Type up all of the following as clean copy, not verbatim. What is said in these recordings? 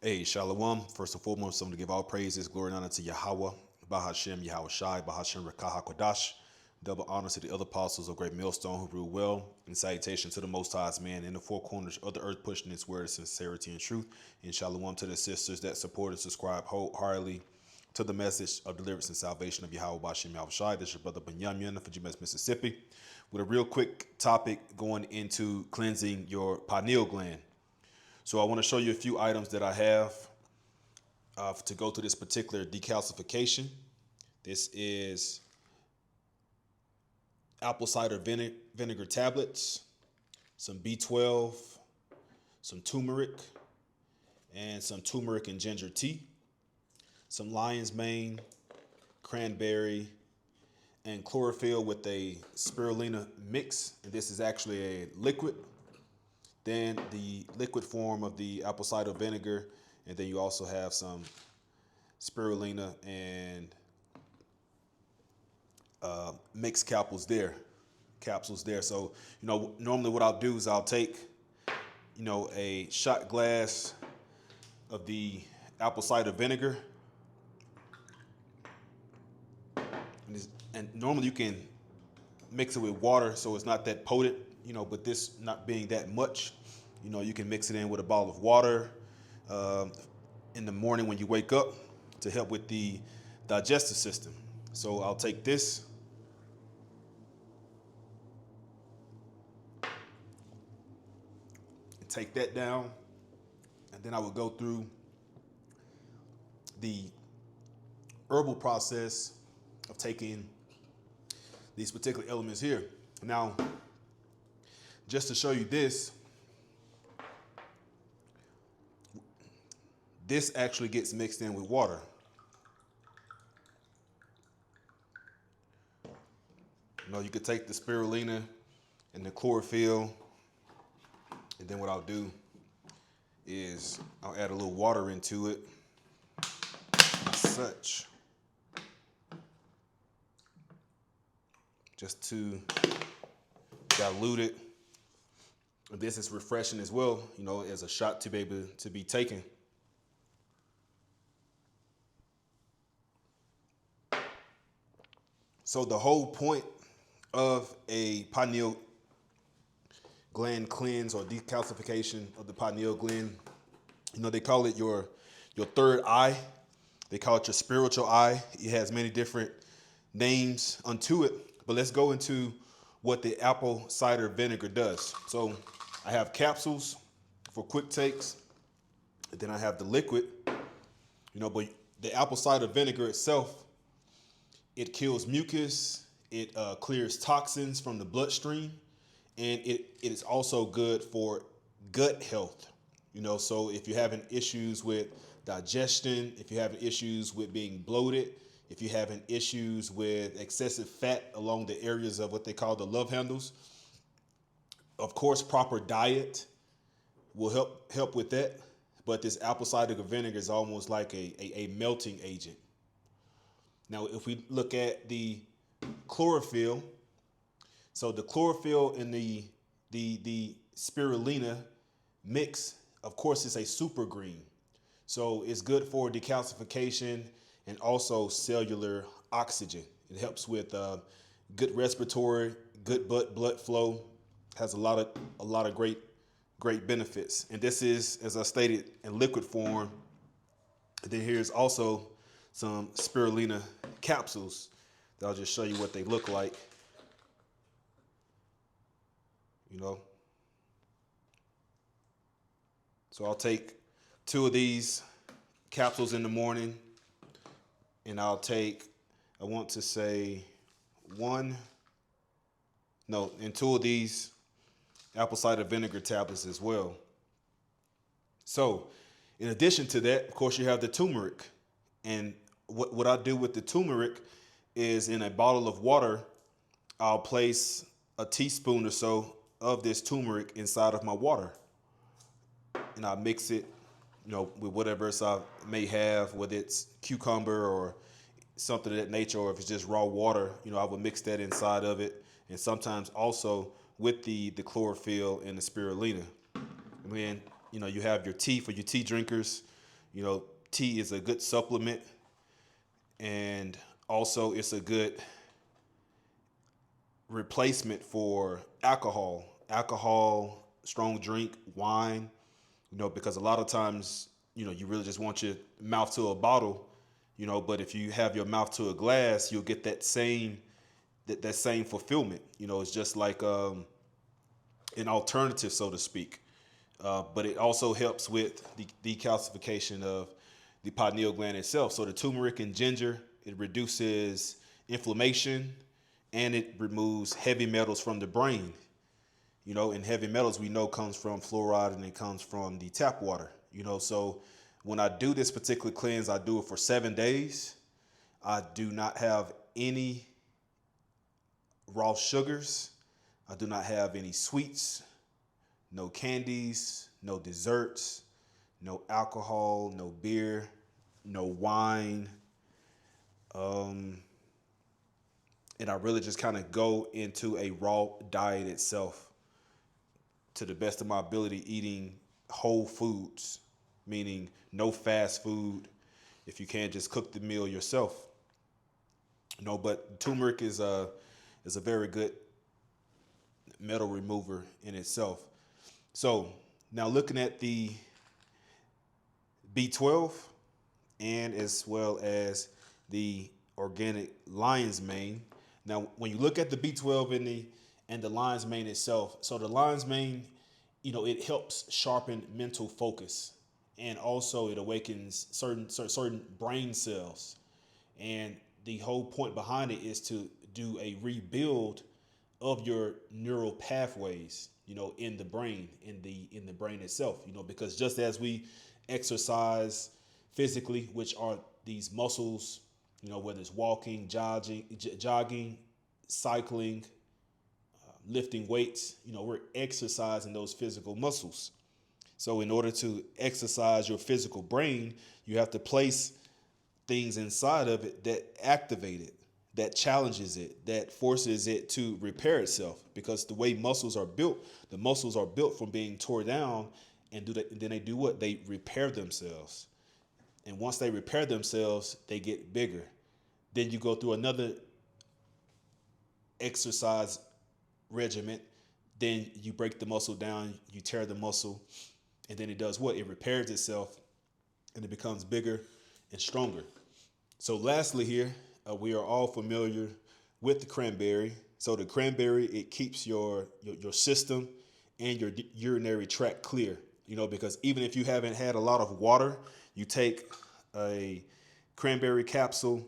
Hey, Shalom. First and foremost, I want to give all praises, glory, and honor to Yahweh, Bahashem, Yahweh Shai, Bahashem, Rakaha Kodash. Double honor to the other apostles of Great Millstone who rule well, and salutation to the Most High's man in the four corners of the earth, pushing its word of sincerity and truth. And Shalom to the sisters that support and subscribe wholeheartedly to the message of deliverance and salvation of Yahweh, Bahashem, Yahweh Shai. This is your brother Benyamin from James, Mississippi, with a real quick topic going into cleansing your pineal gland. So I want to show you a few items that I have to go through this particular decalcification. This is apple cider vinegar tablets, some B12, some turmeric, and some turmeric and ginger tea, some lion's mane, cranberry, and chlorophyll with a spirulina mix. And this is actually a liquid. Then the liquid form of the apple cider vinegar, and then you also have some spirulina and mixed capsules there. So, normally what I'll do is I'll take, a shot glass of the apple cider vinegar, and normally you can mix it with water so it's not that potent, but this not being that much, you can mix it in with a bottle of water in the morning when you wake up to help with the digestive system. So I'll take this and take that down, and then I will go through the herbal process of taking these particular elements here. Now, just to show you this actually gets mixed in with water. You could take the spirulina and the chlorophyll, and then what I'll do is I'll add a little water into it, such, just to dilute it. This is refreshing as well, as a shot to be able to be taken. So the whole point of a pineal gland cleanse or decalcification of the pineal gland, they call it your third eye. They call it your spiritual eye. It has many different names unto it, but let's go into what the apple cider vinegar does. So I have capsules for quick takes, and then I have the liquid, but the apple cider vinegar itself, it kills mucus, it clears toxins from the bloodstream, and it is also good for gut health. So if you're having issues with digestion, if you're having issues with being bloated, if you're having issues with excessive fat along the areas of what they call the love handles, of course, proper diet will help with that. But this apple cider vinegar is almost like a melting agent. Now, if we look at the chlorophyll, so the chlorophyll and the spirulina mix, of course, is a super green. So it's good for decalcification and also cellular oxygen. It helps with good respiratory, good blood flow. Has a lot of great benefits. And this is, as I stated, in liquid form. And then here's also some spirulina capsules that I'll just show you what they look like. So I'll take 2 of these capsules in the morning, and I'll take, I want to say 2 of these apple cider vinegar tablets as well. So in addition to that, of course, you have the turmeric. And what I do with the turmeric is, in a bottle of water, I'll place a teaspoon or so of this turmeric inside of my water. And I mix it, with whatever else I may have, whether it's cucumber or something of that nature, or if it's just raw water, I would mix that inside of it. And sometimes also with the chlorophyll and the spirulina. And then, you have your tea for your tea drinkers. You know, tea is a good supplement, and also it's a good replacement for alcohol, strong drink, wine, because a lot of times, you really just want your mouth to a bottle, but if you have your mouth to a glass, you'll get that same fulfillment. It's just like an alternative, so to speak. But it also helps with the decalcification of the pineal gland itself. So the turmeric and ginger, it reduces inflammation and it removes heavy metals from the brain. And heavy metals we know comes from fluoride and it comes from the tap water. So when I do this particular cleanse, I do it for 7 days. I do not have any raw sugars. I do not have any sweets, no candies, no desserts, no alcohol, no beer, no wine. And I really just kind of go into a raw diet itself to the best of my ability, eating whole foods, meaning no fast food. If you can, just cook the meal yourself. But turmeric is a very good metal remover in itself. So now looking at the B12 and as well as the organic lion's mane. Now, when you look at the B12 and the lion's mane itself, so the lion's mane, it helps sharpen mental focus, and also it awakens certain brain cells. And the whole point behind it is to do a rebuild of your neural pathways, in the brain, in the brain itself, because just as we exercise physically, which are these muscles, whether it's walking, jogging, cycling, lifting weights, we're exercising those physical muscles. So in order to exercise your physical brain, you have to place things inside of it that activate it, that challenges it, that forces it to repair itself. Because the way muscles are built, the muscles are built from being torn down, and then they do what? They repair themselves. And once they repair themselves, they get bigger. Then you go through another exercise regimen. Then you break the muscle down, you tear the muscle, and then it does what? It repairs itself, and it becomes bigger and stronger. So lastly here, we are all familiar with the cranberry. So the cranberry, it keeps your system and your urinary tract clear, because even if you haven't had a lot of water, you take a cranberry capsule,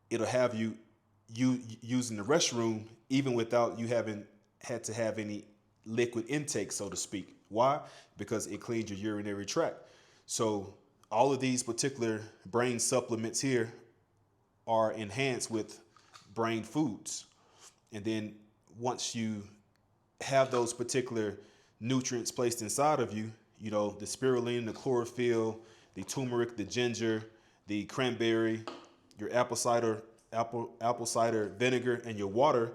it'll have you using the restroom even without you having had to have any liquid intake, so to speak. Why? Because it cleans your urinary tract. So all of these particular brain supplements here are enhanced with brain foods. And then once you have those particular nutrients placed inside of you, the spirulina, the chlorophyll, the turmeric, the ginger, the cranberry, your apple cider vinegar, and your water,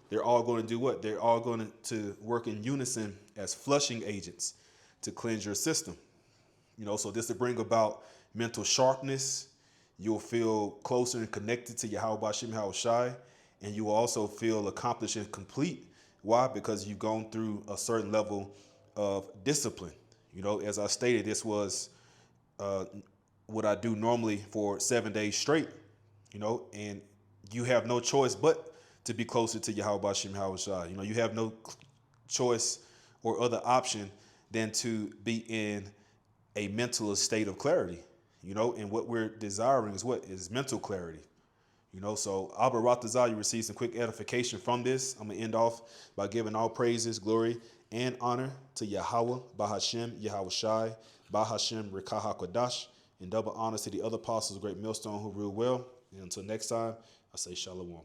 they're all going to do what? They're all going to work in unison as flushing agents to cleanse your system. So this will bring about mental sharpness. You'll feel closer and connected to Yahweh Bashim Shai, and you will also feel accomplished and complete. Why? Because you've gone through a certain level of discipline. As I stated, this was what I do normally for 7 days straight, and you have no choice but to be closer to Yahweh Bashim Shai. You have no choice or other option than to be in a mental state of clarity. And what we're desiring is what? Is mental clarity. So Abba Ratazah, you receive some quick edification from this. I'm going to end off by giving all praises, glory, and honor to Yahweh, Bahashem, Yahweh Shai, Bahashem, Rekah HaKodash, and double honors to the other apostles of Great Millstone who rule well. And until next time, I say Shalom.